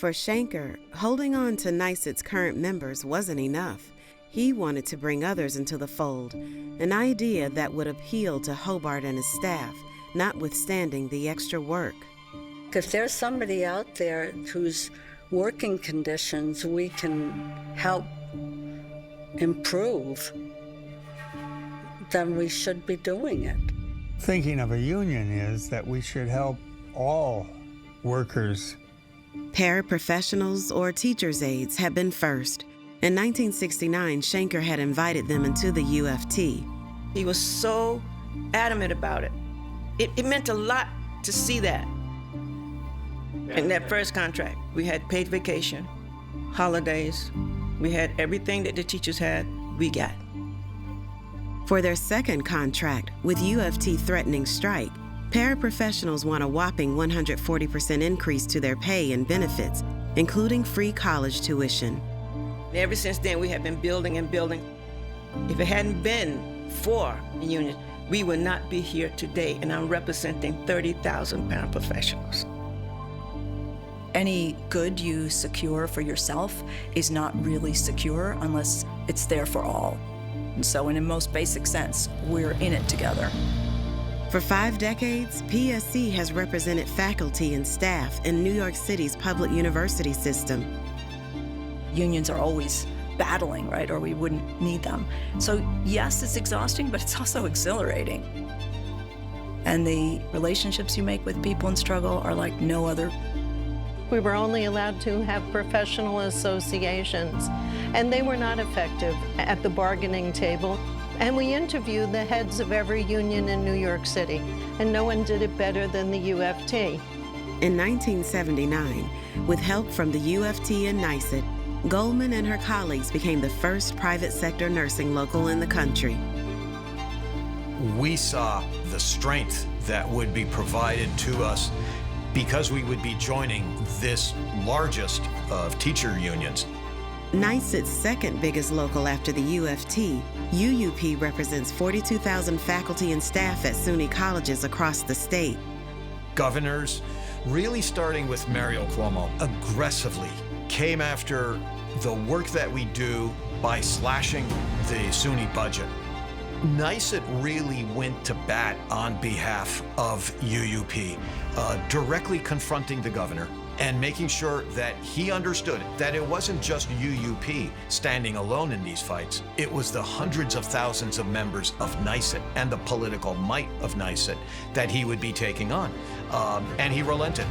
For Shanker, holding on to NYSUT's current members wasn't enough. He wanted to bring others into the fold, an idea that would appeal to Hobart and his staff, notwithstanding the extra work. If there's somebody out there whose working conditions we can help improve, then we should be doing it. Thinking of a union is that we should help all workers. Paraprofessionals or teacher's aides had been first. In 1969, Shanker had invited them into the UFT. He was so adamant about it. It meant a lot to see that. In that first contract, we had paid vacation, holidays, we had everything that the teachers had, we got. For their second contract, with UFT threatening strike, paraprofessionals want a whopping 140% increase to their pay and benefits, including free college tuition. Ever since then, we have been building and building. If it hadn't been for the union, we would not be here today, and I'm representing 30,000 paraprofessionals. Any good you secure for yourself is not really secure unless it's there for all. And so in a most basic sense, we're in it together. For 5 decades, PSC has represented faculty and staff in New York City's public university system. Unions are always battling, right, or we wouldn't need them. So yes, it's exhausting, but it's also exhilarating. And the relationships you make with people in struggle are like no other. We were only allowed to have professional associations, and they were not effective at the bargaining table. And we interviewed the heads of every union in New York City, and no one did it better than the UFT. In 1979, with help from the UFT and NYSUT, Goldman and her colleagues became the first private sector nursing local in the country. We saw the strength that would be provided to us because we would be joining this largest of teacher unions. NYSUT's second biggest local after the UFT, UUP represents 42,000 faculty and staff at SUNY colleges across the state. Governors, really starting with Mario Cuomo, aggressively came after the work that we do by slashing the SUNY budget. NYSUT really went to bat on behalf of UUP, directly confronting the governor and making sure that he understood that it wasn't just UUP standing alone in these fights. It was the hundreds of thousands of members of NYSUT and the political might of NYSUT that he would be taking on. And he relented.